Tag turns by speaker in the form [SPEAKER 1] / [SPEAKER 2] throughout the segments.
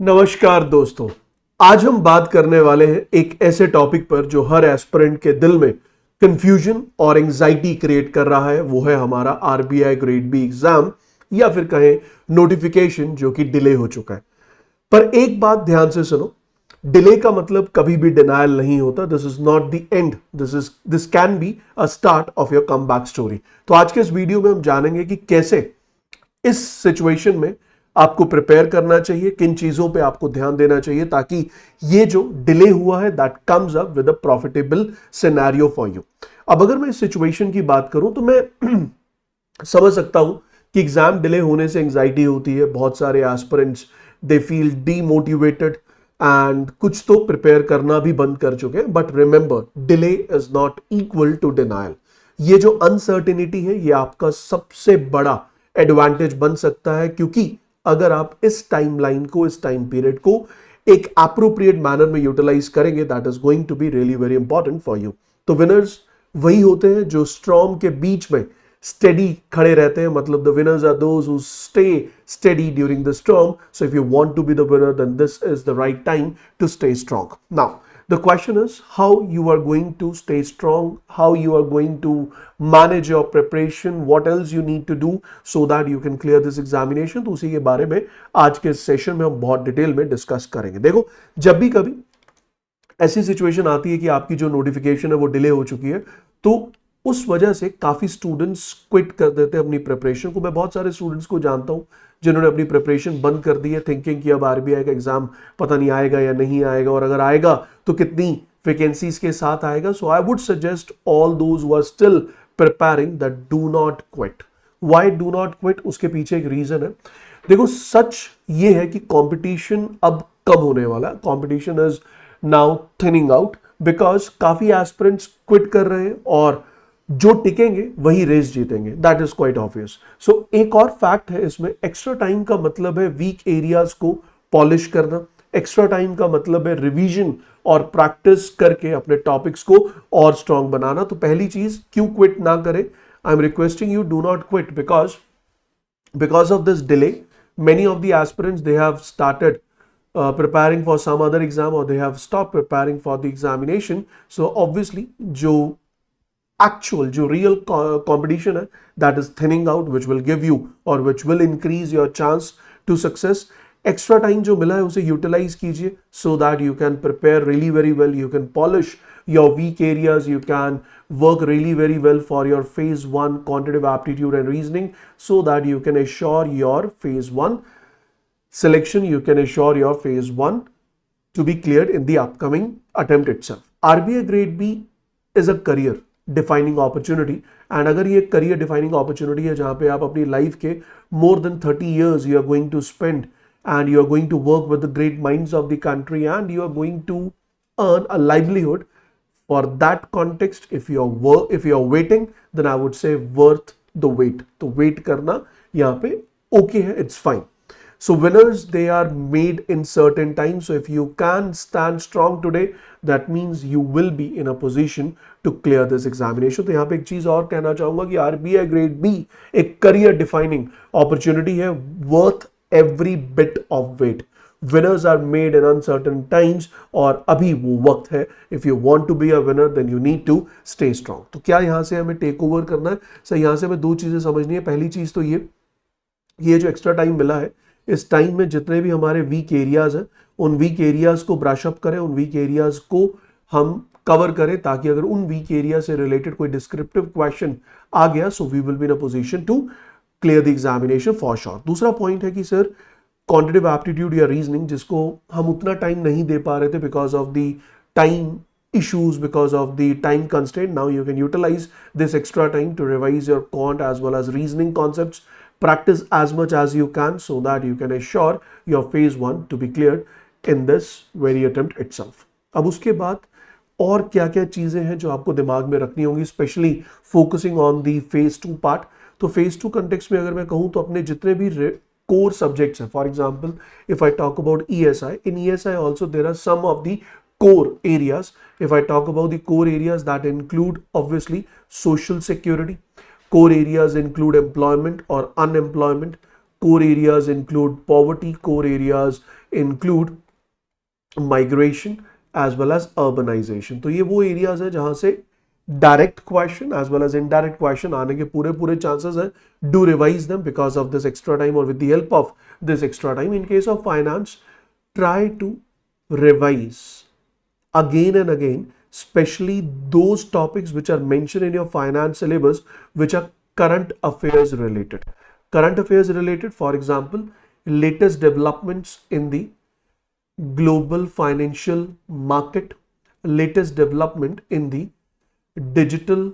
[SPEAKER 1] नमस्कार दोस्तों, आज हम बात करने वाले हैं एक ऐसे टॉपिक पर जो हर एस्पिरेंट के दिल में कंफ्यूजन और एंजाइटी क्रिएट कर रहा है। वो है हमारा आरबीआई ग्रेड बी एग्जाम या फिर कहें नोटिफिकेशन जो कि डिले हो चुका है। पर एक बात ध्यान से सुनो, डिले का मतलब कभी भी डिनायल नहीं होता। This is not the end, this can be a start of your come back story. तो आज के इस वीडियो में हम जानेंगे कि कैसे इस सिचुएशन में आपको प्रिपेयर करना चाहिए, किन चीजों पे आपको ध्यान देना चाहिए ताकि ये जो डिले हुआ है that comes up with a profitable scenario for you. अब अगर मैं इस सिचुएशन की बात करूं तो मैं समझ सकता हूं कि एग्जाम डिले होने से एंजाइटी होती है। बहुत सारे aspirants they feel demotivated and कुछ तो प्रिपेयर करना भी बंद कर चुके हैं। But remember, delay is not equal to denial. ये जो अनसर्टेनिटी है ये आपका सबसे बड़ा एडवांटेज बन सकता है, क्योंकि अगर आप इस टाइमलाइन को, इस टाइम पीरियड को एक एप्रोप्रिएट मैनर में यूटिलाइज करेंगे, that is going to be really very important for you. तो विनर्स वही होते हैं जो स्टॉर्म के बीच में स्टेडी खड़े रहते हैं। मतलब the winners are those who stay steady during the storm. So if you want to be the winner then this is the right time to stay strong. Now the question is how you are going to stay strong, how you are going to manage your preparation, what else you need to do so that you can clear this examination। तो उसी के बारे में आज के session में हम बहुत डिटेल में डिस्कस करेंगे। देखो, जब भी कभी ऐसी सिचुएशन आती है कि आपकी जो नोटिफिकेशन है वो डिले हो चुकी है, तो उस वजह से काफी स्टूडेंट्स क्विट कर देते हैं अपनी प्रिपरेशन को। मैं बहुत सारे स्टूडेंट्स को जानता हूं जिन्होंने अपनी प्रिपरेशन बंद कर दी है, थिंकिंग कि अब आरबीआई का एग्जाम पता नहीं आएगा या नहीं आएगा, और अगर आएगा तो कितनी वैकेंसीज के साथ आएगा। So I would suggest all those who are still preparing that do not quit. Why do not quit? उसके पीछे एक रीजन है। देखो, सच ये है कि कंपटीशन अब कम होने वाला है। Competition is now thinning out because काफी एस्पिरेंट्स क्विट कर रहे हैं और जो टिकेंगे वही रेस जीतेंगे। That is quite obvious. So एक और फैक्ट है इसमें, एक्स्ट्रा टाइम का मतलब है वीक एरियाज को पॉलिश करना। एक्स्ट्रा टाइम का मतलब है रिवीजन और प्रैक्टिस करके अपने टॉपिक्स को और स्ट्रांग बनाना। तो पहली चीज, क्यों क्विट ना करें? I am requesting you, do not quit because of this delay many of the aspirants they have started preparing for some other exam or they have stopped preparing for the examination। so obviously जो actual, जो real competition है, that is thinning out, which will give you or which will increase your chance to success। extra time जो मिला है उसे utilize कीजिए so that you can prepare really very well, you can polish your weak areas, you can work really very well for your phase 1 quantitative aptitude and reasoning so that you can assure your phase 1 selection, you can assure your phase 1 to be cleared in the upcoming attempt itself। RBI grade B is a career defining opportunity, and अगर ये career defining opportunity है जहां पे आप अपनी life के more than 30 years you are going to spend and you are going to work with the great minds of the country and you are going to earn a livelihood, for that context if you are waiting then I would say worth the wait। तो wait करना यहाँ पे okay है, it's fine। So winners, they are made in certain time। So if you can stand strong today, that means you will be in a position to clear this examination। तो यहाँ पे एक चीज और कहना चाहूंगा कि आरबीआई ग्रेड बी एक करियर डिफाइनिंग अपॉर्चुनिटी है, worth every bit of weight. Winners are made in uncertain times और अभी वो वक्त है। If you want to be a winner then you need to stay strong. तो क्या यहाँ से हमें टेक ओवर करना है? सर यहाँ से हमें दो चीजें समझनी है। पहली चीज तो ये जो एक्स्ट्रा टाइम मिला है, इस टाइम में जितने भी हमारे वीक एरियाज हैं उन वीक एरियाज को ब्रश अप करें, उन वीक एरियाज को हम कवर करें, ताकि अगर उन वीक एरिया से रिलेटेड कोई डिस्क्रिप्टिव क्वेश्चन आ गया so we will be in a position to clear the examination for sure. दूसरा पॉइंट है कि सर क्वांटिटेटिव एप्टीट्यूड या रीजनिंग, जिसको हम उतना टाइम नहीं दे पा रहे थे because of the time issues, because of the time constraint, now you can utilize this extra time to revise your quant as well as reasoning concepts, practice as much as you can so that you can assure your phase 1 to be cleared in this very attempt itself। अब उसके बाद और क्या क्या चीजें हैं जो आपको दिमाग में रखनी होंगी, specially focusing on the phase 2 part. तो फेज 2 कंटेक्स्ट में अगर मैं कहूं तो अपने जितने भी कोर सब्जेक्ट्स हैं, for example if I talk about ESI, in ESI also there are some of the core areas। If I talk about the core areas that include obviously social security, core areas include employment or unemployment, core areas include poverty, core areas include migration as well as urbanization. तो ये वो areas है जहां से direct question as well as indirect question आने के पूरे पूरे chances है. Do revise them because of this extra time or with the help of this extra time. In case of finance, try to revise again and again, especially those topics which are mentioned in your finance syllabus which are current affairs related. Current affairs related, for example, latest developments in the global financial market, latest development in the digital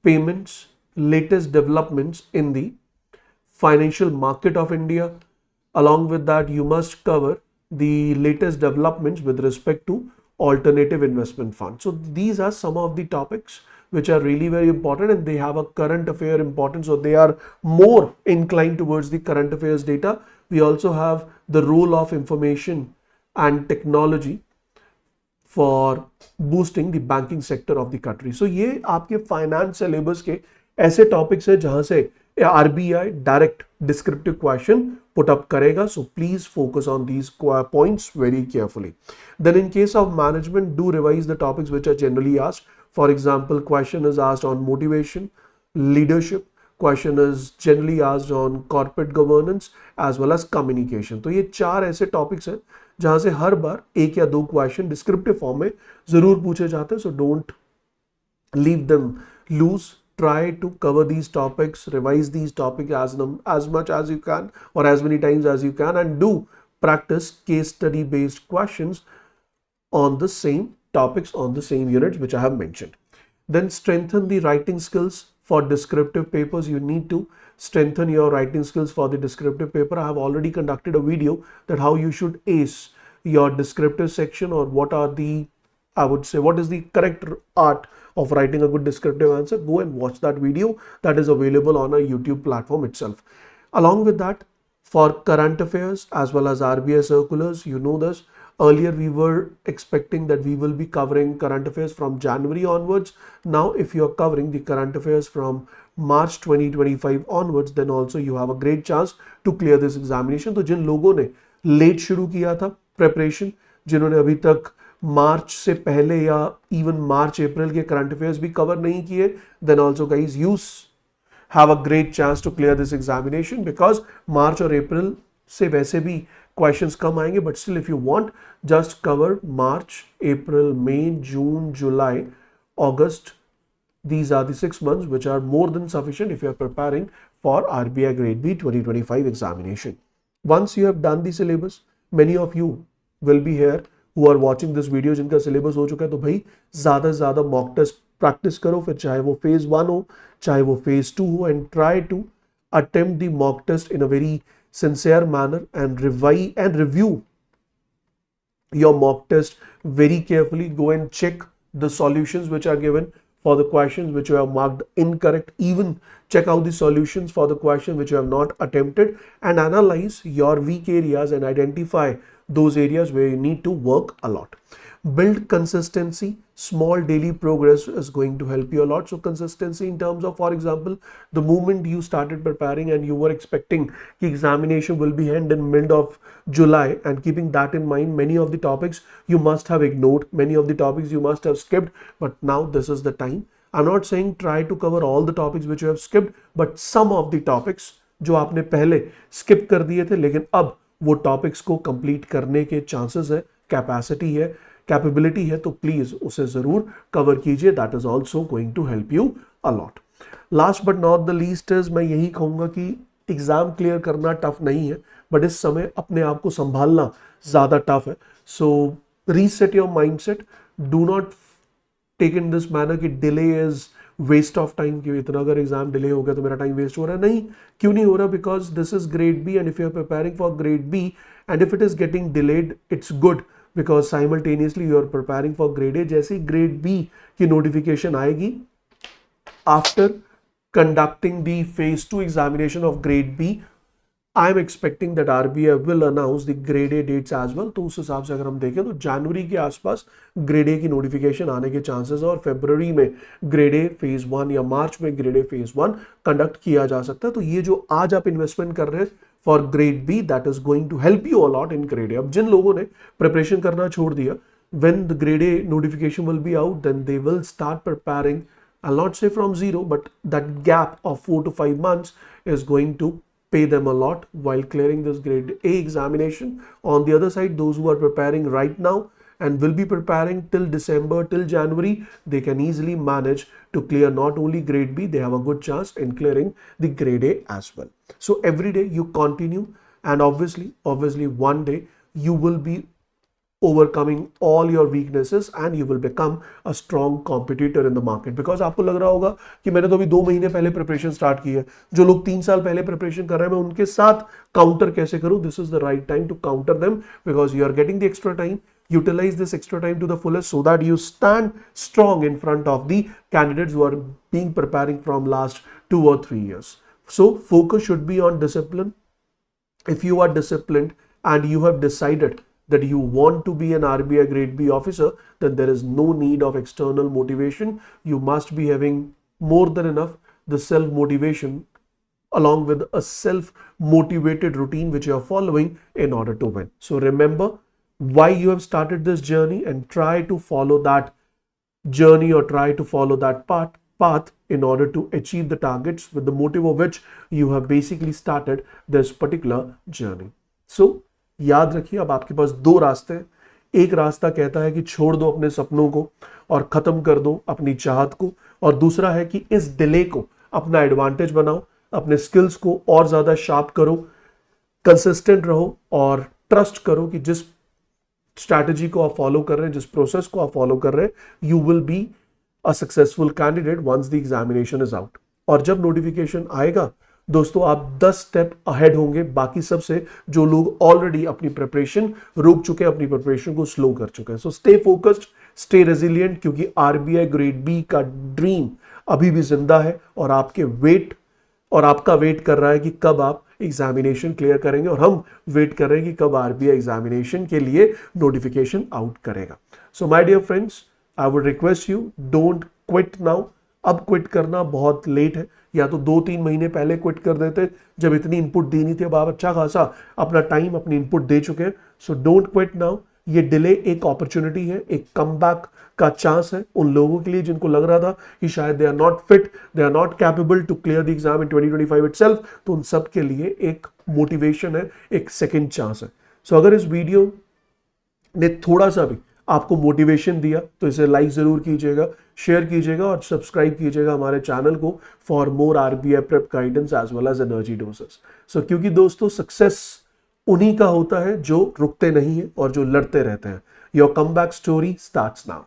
[SPEAKER 1] payments, latest developments in the financial market of India. Along with that, you must cover the latest developments with respect to alternative investment funds. So these are some of the topics which are really very important and they have a current affair importance, so they are more inclined towards the current affairs data. We also have the role of information and technology for boosting the banking sector of the country. So ये आपके finance syllabus के ऐसे topics है जहां से RBI direct descriptive question put up करेगा. So please focus on these points very carefully. Then in case of management, do revise the topics which are generally asked. For example, question is asked on motivation, leadership. Question is generally asked on corporate governance as well as communication. तो ये चार ऐसे topics हैं जहां से हर बार एक या दो क्वेश्चन डिस्क्रिप्टिव फॉर्म में जरूर पूछे जाते हैं. So don't leave them loose. Try to cover these topics, revise these topics as much as you can or as many times as you can, and do practice case study based questions on the same topics on the same units which I have mentioned. Then strengthen the writing skills for descriptive papers. You need to strengthen your writing skills for the descriptive paper. I have already conducted a video that how you should ace your descriptive section, or what are the, I would say, what is the correct art of writing a good descriptive answer. Go and watch that video. That is available on our YouTube platform itself. Along with that, for current affairs as well as RBI circulars, you know this. Earlier we were expecting that we will be covering current affairs from January onwards. Now if you are covering the current affairs from March 2025 onwards, then also you have a great chance to clear this examination. तो जिन लोगों ने late शुरू किया था preparation, जिन्होंने अभी तक मार्च से पहले या इवन मार्च अप्रैल के करंट अफेयर्स भी कवर नहीं किए, then also guys you have a great chance to clear this examination, because मार्च और अप्रैल से वैसे भी क्वेश्चंस कम आएंगे. But still if you want, just cover March, April, May, June, July, August. These are the 6 months which are more than sufficient if you are preparing for RBI Grade B 2025 examination. Once you have done the syllabus, many of you will be here who are watching this video जिनका syllabus हो चुका है, तो भाई ज़्यादा से ज़्यादा mock test practice करो. फिर चाहे वो phase 1 हो, चाहे वो phase 2 हो, and try to attempt the mock test in a very sincere manner and review your mock test very carefully. Go and check the solutions which are given for the questions which you have marked incorrect. Even check out the solutions for the question which you have not attempted, and analyze your weak areas and identify those areas where you need to work a lot. Build consistency. Small daily progress is going to help you a lot. So consistency in terms of, for example, the moment you started preparing and you were expecting the examination will be held in mid of July, and keeping that in mind, many of the topics you must have ignored, many of the topics you must have skipped, but now this is the time. I'm not saying try to cover all the topics which you have skipped, but some of the topics जो आपने पहले skip कर दिए थे, लेकिन अब वो topics को कंप्लीट करने के चांसेस है, कैपेसिटी है, कैपेबिलिटी है, तो प्लीज उसे जरूर कवर कीजिए. That is also going to help you a lot. Last but not the least is, मैं यही कहूंगा कि एग्जाम क्लियर करना टफ नहीं है, बट इस समय अपने आप को संभालना ज्यादा टफ है. So reset your mindset. Do not take in this manner कि delay is waste of time, कि इतना अगर एग्जाम डिले हो गया तो मेरा टाइम वेस्ट हो रहा है. नहीं, क्यों नहीं हो रहा? Because this is grade B, and if you are preparing for grade B and if it is getting delayed, it's good, because simultaneously you are preparing for grade A. जैसे ही ग्रेड बी की notification आएगी after conducting the phase 2 examination of grade B, I am expecting that RBI will announce the grade A dates as well. तो उस हिसाब से अगर हम देखें तो जनवरी के आसपास ग्रेड ए की नोटिफिकेशन आने के चांसेस है और फरवरी में ग्रेड ए फेज 1 या मार्च में ग्रेड ए फेज 1 कंडक्ट किया जा सकता है। तो ये जो आज आप इन्वेस्टमेंट कर रहे हैं for grade B, that is going to help you a lot in grade A. अब जिन लोगों ने प्रिपरेशन करना छोड़ दिया, when the grade A notification will be out, then they will start preparing. I'll not say from zero, but that gap of 4 to 5 months is going to pay them a lot while clearing this grade A examination. On the other side, those who are preparing right now and will be preparing till December, till January, they can easily manage to clear not only grade B, they have a good chance in clearing the grade A as well. So every day you continue, and obviously one day you will be overcoming all your weaknesses and you will become a strong competitor in the market. Because आपको लग रहा होगा कि मैंने तो अभी 2 महीने पहले प्रिपरेशन स्टार्ट की है, जो लोग 3 साल पहले प्रिपरेशन कर रहे हैं मैं उनके साथ काउंटर कैसे करूं? This is the right time to counter them, because you are getting the extra time. Utilize this extra time to the fullest so that you stand strong in front of the candidates who are being preparing from last 2 or 3 years. So focus should be on discipline. If you are disciplined and you have decided that you want to be an RBI grade B officer, then there is no need of external motivation. You must be having more than enough the self motivation along with a self motivated routine which you are following in order to win. So remember why you have started this journey and try to follow that journey or try to follow that path in order to achieve the targets with the motive of which you have basically started this particular journey. So याद रखिए, अब आपके पास 2 रास्ते हैं. एक रास्ता कहता है कि छोड़ दो अपने सपनों को और खत्म कर दो अपनी चाहत को, और दूसरा है कि इस डिले को अपना एडवांटेज बनाओ, अपने स्किल्स को और ज्यादा शार्प करो, कंसिस्टेंट रहो और ट्रस्ट करो कि जिस स्ट्रैटेजी को आप फॉलो कर रहे हैं, जिस प्रोसेस को आप फॉलो कर रहे हैं, you will be a successful candidate once the examination is out. और जब नोटिफिकेशन आएगा दोस्तों, आप 10 स्टेप अहेड होंगे बाकी सबसे जो लोग ऑलरेडी अपनी प्रिपरेशन रोक चुके हैं, अपनी प्रिपरेशन को स्लो कर चुके हैं. So stay focused, stay resilient, क्योंकि आरबीआई ग्रेड बी का ड्रीम अभी भी जिंदा है और आपका वेट कर रहा है कि कब आप एग्जामिनेशन क्लियर करेंगे, और हम वेट कर रहे हैं कि कब आरबीआई एग्जामिनेशन के लिए नोटिफिकेशन आउट करेगा. So my dear friends, I would request you, don't quit now. अब क्विट करना बहुत लेट है, या तो 2-3 महीने पहले क्विट कर देते जब इतनी इनपुट देनी थी. अब आप अच्छा खासा अपना टाइम, अपनी इनपुट दे चुके हैं. So don't quit now. ये डिले एक अपॉर्चुनिटी है, एक कमबैक का चांस है उन लोगों के लिए जिनको लग रहा था कि शायद they are not fit, they are not capable to clear the exam in 2025 itself. तो उन सब के लिए एक मोटिवेशन है, एक सेकेंड चांस है. सो अगर इस वीडियो ने थोड़ा सा भी आपको मोटिवेशन दिया तो इसे लाइक जरूर कीजिएगा, शेयर कीजिएगा और सब्सक्राइब कीजिएगा हमारे चैनल को for more RBI prep guidance as well as energy doses. So क्योंकि दोस्तों सक्सेस उन्हीं का होता है जो रुकते नहीं है और जो लड़ते रहते हैं. Your comeback story starts now.